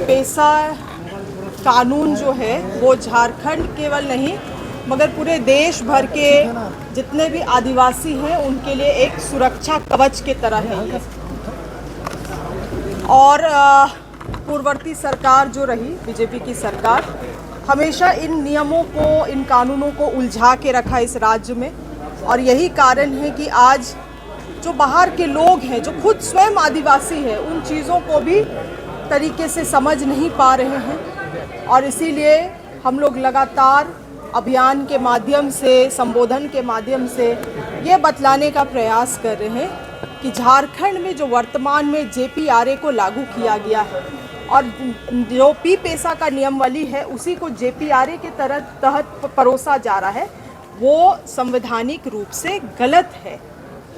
पेशा कानून जो है वो झारखंड केवल नहीं मगर पूरे देश भर के जितने भी आदिवासी हैं उनके लिए एक सुरक्षा कवच के तरह है ये। और पूर्ववर्ती सरकार जो रही बीजेपी की सरकार हमेशा इन नियमों को, इन कानूनों को उलझा के रखा इस राज्य में। और यही कारण है कि आज जो बाहर के लोग हैं, जो खुद स्वयं आदिवासी हैं, उन चीज़ों को भी तरीके से समझ नहीं पा रहे हैं। और इसीलिए हम लोग लगातार अभियान के माध्यम से, संबोधन के माध्यम से ये बतलाने का प्रयास कर रहे हैं कि झारखंड में जो वर्तमान में JPRA को लागू किया गया है और जो पी पेशा का नियमावली है उसी को JPRA के तहत परोसा जा रहा है, वो संवैधानिक रूप से गलत है।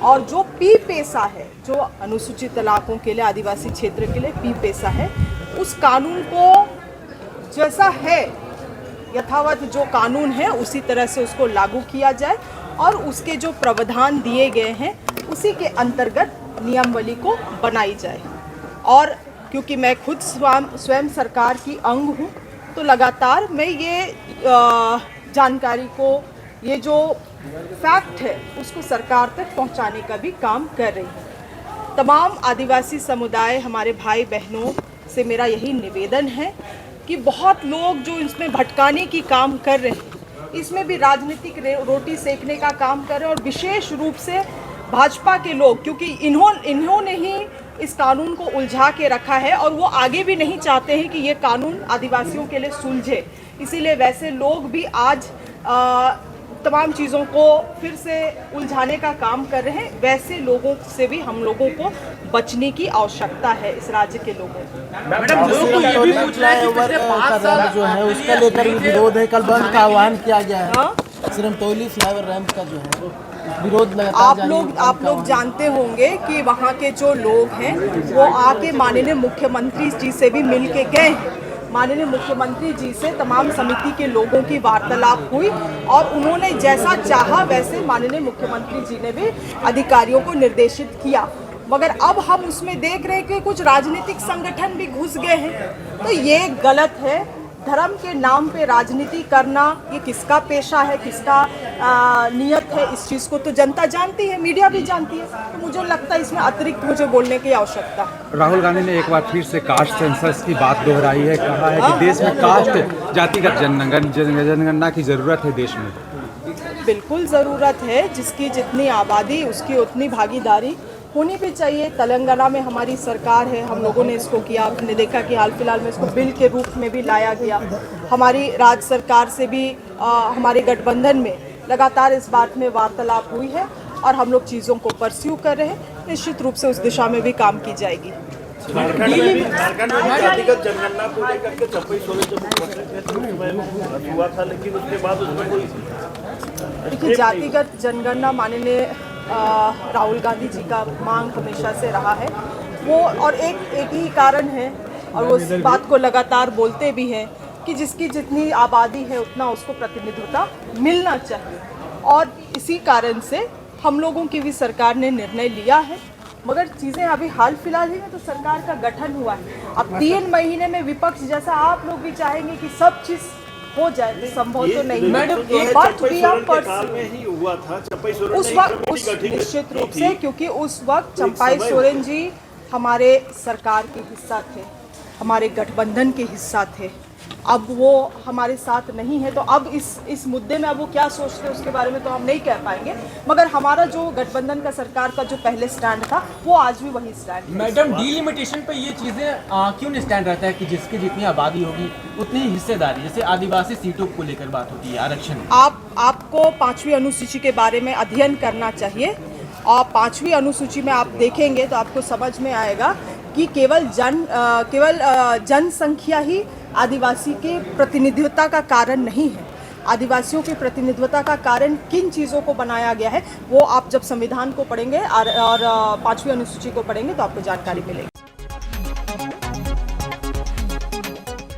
और जो पी पेशा है, जो अनुसूचित इलाकों के लिए, आदिवासी क्षेत्र के लिए पी पेशा है, उस कानून को जैसा है यथावत जो कानून है उसी तरह से उसको लागू किया जाए और उसके जो प्रावधान दिए गए हैं उसी के अंतर्गत नियमावली को बनाई जाए। और क्योंकि मैं खुद स्वयं सरकार की अंग हूँ तो लगातार मैं ये जानकारी को, ये जो फैक्ट है उसको सरकार तक पहुंचाने का भी काम कर रही हूँ। तमाम आदिवासी समुदाय, हमारे भाई बहनों से मेरा यही निवेदन है कि बहुत लोग जो इसमें भटकाने की काम कर रहे हैं, इसमें भी राजनीतिक रोटी सेकने का काम कर रहे हैं। और विशेष रूप से भाजपा के लोग, क्योंकि इन्होंने ही इस कानून को उलझा के रखा है और वो आगे भी नहीं चाहते हैं कि ये कानून आदिवासियों के लिए सुलझे। इसीलिए वैसे लोग भी आज तमाम चीज़ों को फिर से उलझाने का काम कर रहे हैं। वैसे लोगों से भी हम लोगों को बचने की आवश्यकता है, इस राज्य के लोगों को। मैडम, जो है उसका लेकर भी विरोध है, कल बंद का आह्वान किया गया है। सिरमतौली फ्लाईओवर रैंप का जो है विरोध आप लोग जानते होंगे कि वहाँ के जो लोग हैं वो आके माननीय मुख्यमंत्री जी से भी मिल के गए हैं। माननीय मुख्यमंत्री जी से तमाम समिति के लोगों की वार्तालाप हुई और उन्होंने जैसा चाहा वैसे माननीय मुख्यमंत्री जी ने भी अधिकारियों को निर्देशित किया। मगर अब हम उसमें देख रहे हैं कि कुछ राजनीतिक संगठन भी घुस गए हैं, तो ये गलत है। धर्म के नाम पे राजनीति करना ये किसका पेशा है, किसका नियत है, इस चीज़ को तो जनता जानती है, मीडिया भी जानती है। तो मुझे लगता है इसमें अतिरिक्त मुझे बोलने की आवश्यकता है। राहुल गांधी ने एक बार फिर से कास्ट सेंसस की बात दोहराई है, कहा है कि देश में कास्ट जातिगत जनगणना की ज़रूरत है देश में। बिल्कुल ज़रूरत है, जिसकी जितनी आबादी उसकी उतनी भागीदारी होनी भी चाहिए। तेलंगाना में हमारी सरकार है, हम लोगों ने इसको किया। आपने देखा कि हाल फिलहाल में इसको बिल के रूप में भी लाया गया। हमारी राज्य सरकार से भी हमारे गठबंधन में लगातार इस बात में वार्तालाप हुई है और हम लोग चीज़ों को परस्यू कर रहे हैं। निश्चित रूप से उस दिशा में भी काम की जाएगी। झारखंड में जातिगत जनगणना को लेकर के चंपई हुआ था, लेकिन उसके बाद उसमें कोई देखिए, जातिगत जनगणना माननीय राहुल गांधी जी का मांग हमेशा से रहा है वो, और एक ही कारण है और वो इस बात को लगातार बोलते भी हैं कि जिसकी जितनी आबादी है उतना उसको प्रतिनिधित्व मिलना चाहिए। और इसी कारण से हम लोगों की भी सरकार ने निर्णय लिया है। मगर चीज़ें अभी हाल फिलहाल ही में तो सरकार का गठन हुआ है। अब 3 महीने में विपक्ष जैसा आप लोग भी चाहेंगे कि सब चीज़ हो जाए, संभव तो नहीं। मैडम, एक बार उस वक्त निश्चित रूप से, क्योंकि उस वक्त चंपाई सोरेन जी हमारे सरकार के हिस्सा थे, हमारे गठबंधन के हिस्सा थे। अब वो हमारे साथ नहीं है, तो अब इस मुद्दे में अब वो क्या सोचते हैं उसके बारे में तो हम नहीं कह पाएंगे। मगर हमारा जो गठबंधन का सरकार का जो पहले स्टैंड था वो आज भी वही स्टैंड है। मैडम, डिलिमिटेशन पे ये चीज़ें क्यों नहीं स्टैंड रहता है कि जिसकी जितनी आबादी होगी उतनी ही हिस्सेदारी, जैसे आदिवासी सीटों को लेकर बात होती है, आरक्षण। आपको 5वीं अनुसूची के बारे में अध्ययन करना चाहिए और 5वीं अनुसूची में आप देखेंगे तो आपको समझ में आएगा कि केवल जनसंख्या ही आदिवासी के प्रतिनिधित्व का कारण नहीं है। आदिवासियों के प्रतिनिधित्व का कारण किन चीज़ों को बनाया गया है वो आप जब संविधान को पढ़ेंगे और 5वीं अनुसूची को पढ़ेंगे तो आपको जानकारी मिलेगी।